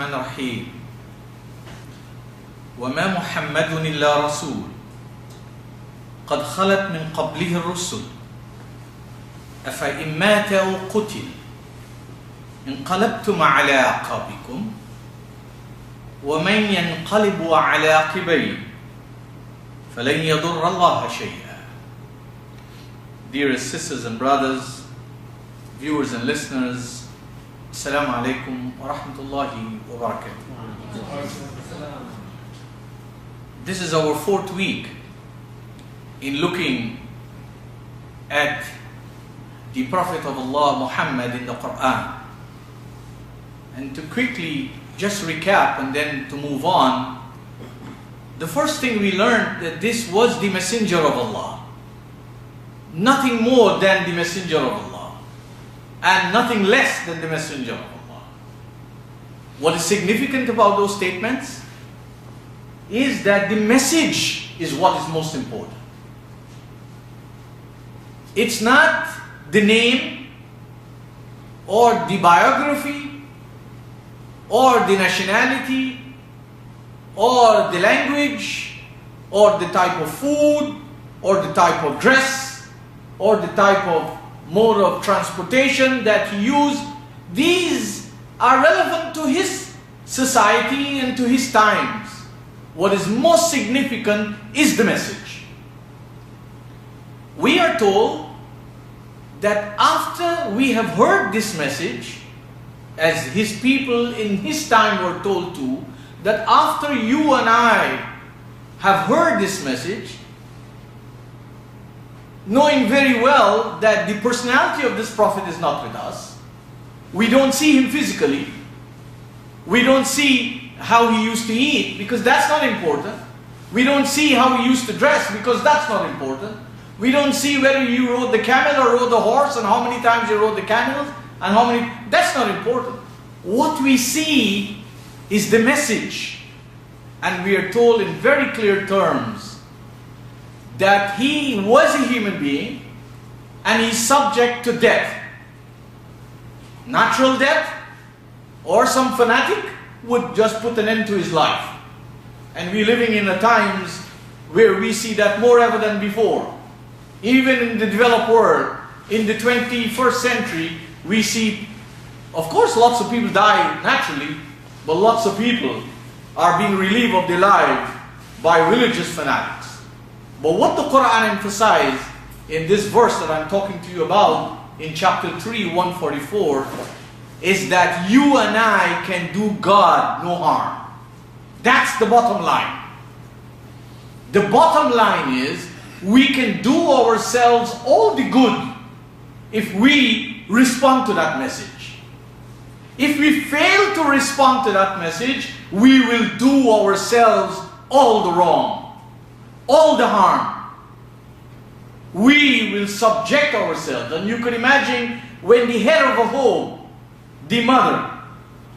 الرحمن الرحيم وما محمد إلا رسول قد خلت من قبله الرسل أفإن مات أو قتل انقلبتم على أعقابكم ومن ينقلب على عقبيه فلن يضر الله شيئا. Dearest sisters and brothers, viewers and listeners, Assalamu alaikum wa rahmatullahi wa barakatuh. This is our fourth week in looking at the Prophet of Allah Muhammad in the Qur'an. And to quickly just recap and then to move on, the first thing we learned that this was the messenger of Allah. Nothing more than the messenger of Allah. And nothing less than the messenger of Allah. What is significant about those statements is that the message is what is most important. It's not the name or the biography or the nationality or the language or the type of food or the type of dress or the type of mode of transportation that he used. These are relevant to his society and to his times. What is most significant is the message. We are told that after we have heard this message, as his people in his time were told to, that after you and I have heard this message, knowing very well that the personality of this prophet is not with us, we don't see him physically, we don't see how he used to eat because that's not important, we don't see how he used to dress because that's not important, we don't see whether you rode the camel or rode the horse and how many times you rode the camels and how many, that's not important. What we see is the message, and we are told in very clear terms that he was a human being and he's subject to death. Natural death, or some fanatic would just put an end to his life. And we're living in a times where we see that more evident before. Even in the developed world, in the 21st century, we see, of course, lots of people die naturally, but lots of people are being relieved of their lives by religious fanatics. But what the Qur'an emphasized in this verse that I'm talking to you about, in chapter 3, 144, is that you and I can do God no harm. That's the bottom line. The bottom line is, we can do ourselves all the good if we respond to that message. If we fail to respond to that message, we will do ourselves all the wrong, all the harm. We will subject ourselves. And you can imagine when the head of a home, the mother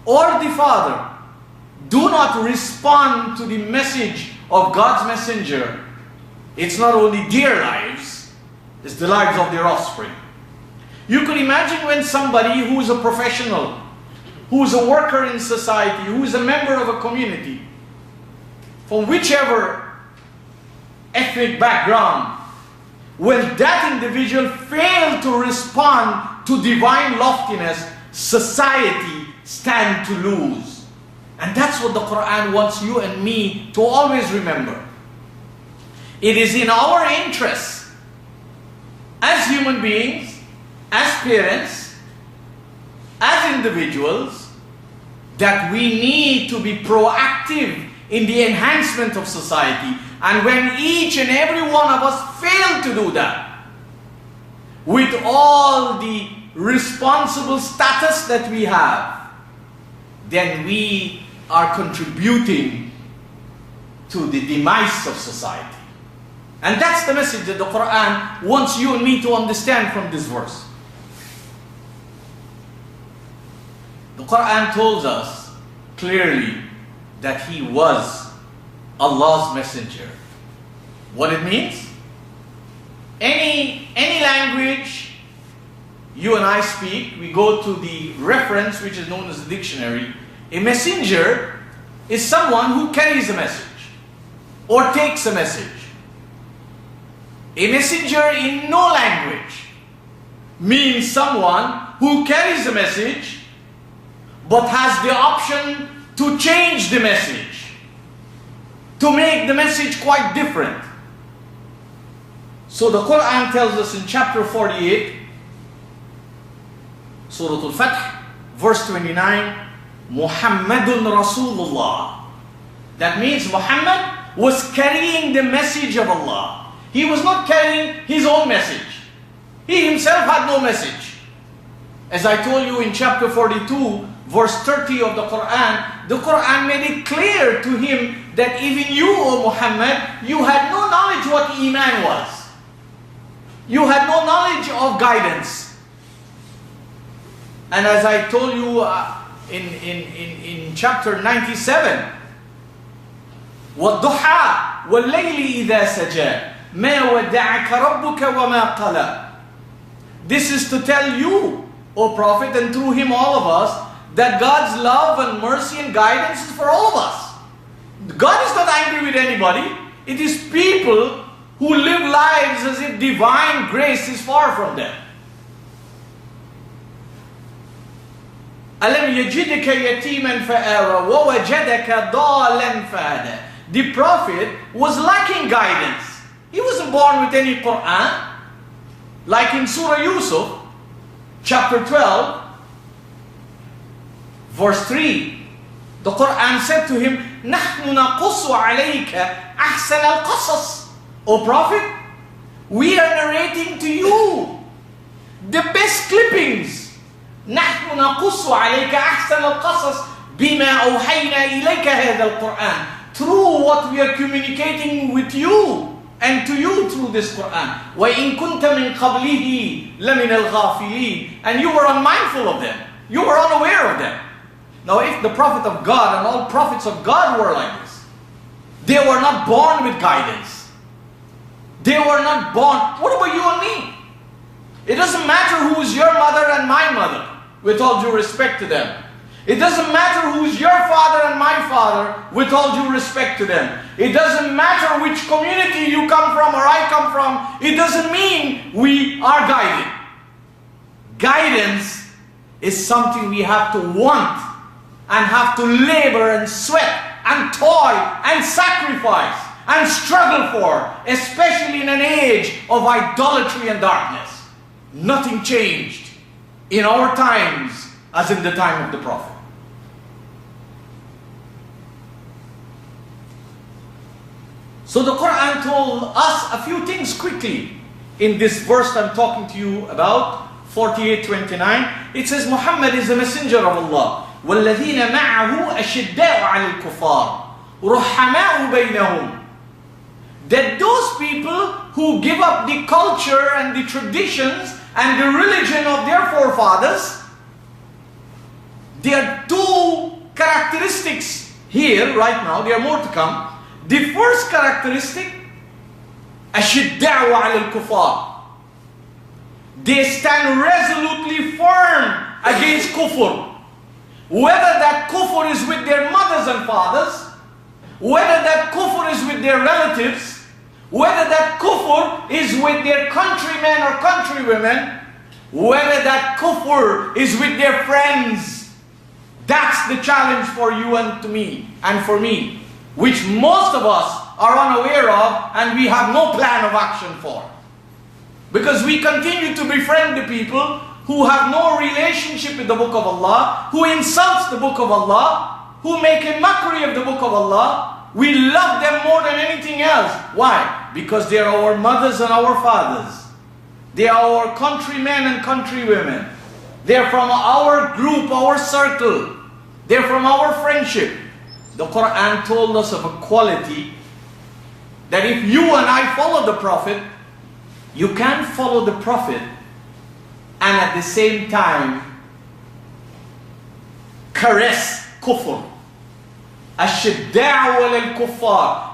or the father, do not respond to the message of God's messenger, it's not only their lives, it's the lives of their offspring. You could imagine when somebody who is a professional, who is a worker in society, who is a member of a community, from whichever ethnic background, when that individual failed to respond to divine loftiness, society stands to lose. And that's what the Qur'an wants you and me to always remember. It is in our interest as human beings, as parents, as individuals, that we need to be proactive in the enhancement of society. And when each and every one of us fail to do that, with all the responsible status that we have, then we are contributing to the demise of society. And that's the message that the Qur'an wants you and me to understand from this verse. The Qur'an tells us clearly that he was Allah's messenger. What it means? Any language you and I speak, we go to the reference which is known as the dictionary, A messenger is someone who carries a message or takes a message. A messenger in no language means someone who carries a message but has the option to change the message, to make the message quite different. So the Qur'an tells us in chapter 48, Surah Al-Fath, verse 29, Muhammadun Rasulullah. That means Muhammad was carrying the message of Allah. He was not carrying his own message. He himself had no message. As I told you in chapter 42, verse 30 of the Qur'an made it clear to him that even you, O Muhammad, you had no knowledge what Iman was. You had no knowledge of guidance. And as I told you in chapter 97, وَالضُّحَى وَاللَّيْلِ إِذَا سَجَى مَا وَدَّعَكَ رَبُّكَ وَمَا قَلَى. This is to tell you, O Prophet, and through him all of us, that God's love and mercy and guidance is for all of us. God is not angry with anybody. It is people who live lives as if divine grace is far from them. أَلَمْ يَجِدْكَ يَتِيمًا فَآوَى وَوَجَدَكَ ضَالًا فَهَدَى. The Prophet was lacking guidance. He wasn't born with any Qur'an. Like in Surah Yusuf, chapter 12, verse 3, the Qur'an said to him, نَحْنُ نَقُصُّ عَلَيْكَ أَحْسَنَ الْقَصَصِ. O Prophet, we are narrating to you the best clippings. نَحْنُ نَقُصُّ عَلَيْكَ أَحْسَنَ الْقَصَصِ بِمَا أَوْحَيْنَا إِلَيْكَ هَذَا الْقُرْآنِ. Through what we are communicating with you and to you through this Qur'an. وَإِن كُنْتَ مِنْ قَبْلِهِ لَمِنَ الْغَافِلِينَ. And you were unmindful of them. You were unaware of them. Now if the Prophet of God and all prophets of God were like this, they were not born with guidance. They were not born. What about you and me? It doesn't matter who is your mother and my mother, with all due respect to them. It doesn't matter who is your father and my father, with all due respect to them. It doesn't matter which community you come from or I come from. It doesn't mean we are guided. Guidance is something we have to want and have to labor and sweat and toil and sacrifice and struggle for, especially in an age of idolatry and darkness. Nothing changed in our times as in the time of the Prophet. So the Qur'an told us a few things quickly in this verse I'm talking to you about, 48:29. It says Muhammad is the messenger of Allah. وَالَّذِينَ مَعَهُ أَشِدَّاءُ عَلَى الْكُفَّارِ رُحَّمَاءُ بَيْنَهُمْ. That those people who give up the culture and the traditions and the religion of their forefathers, there are two characteristics here right now. There are more to come. The first characteristic, أَشِدَّاءُ عَلَى الْكُفَّارِ. They stand resolutely firm against kufr. Whether that kufr is with their mothers and fathers, whether that kufr is with their relatives, whether that kufr is with their countrymen or countrywomen, whether that kufr is with their friends. That's the challenge for you and to me and for me, which most of us are unaware of and we have no plan of action for. Because we continue to befriend the people who have no relationship with the Book of Allah, who insults the Book of Allah, who make a mockery of the Book of Allah. We love them more than anything else. Why? Because they are our mothers and our fathers. They are our countrymen and countrywomen. They are from our group, our circle. They are from our friendship. The Qur'an told us of a quality that if you and I follow the Prophet, you can't follow the Prophet and at the same time caress kufr. أَشِدَّاءُ عَلَى الْكُفَّارِ.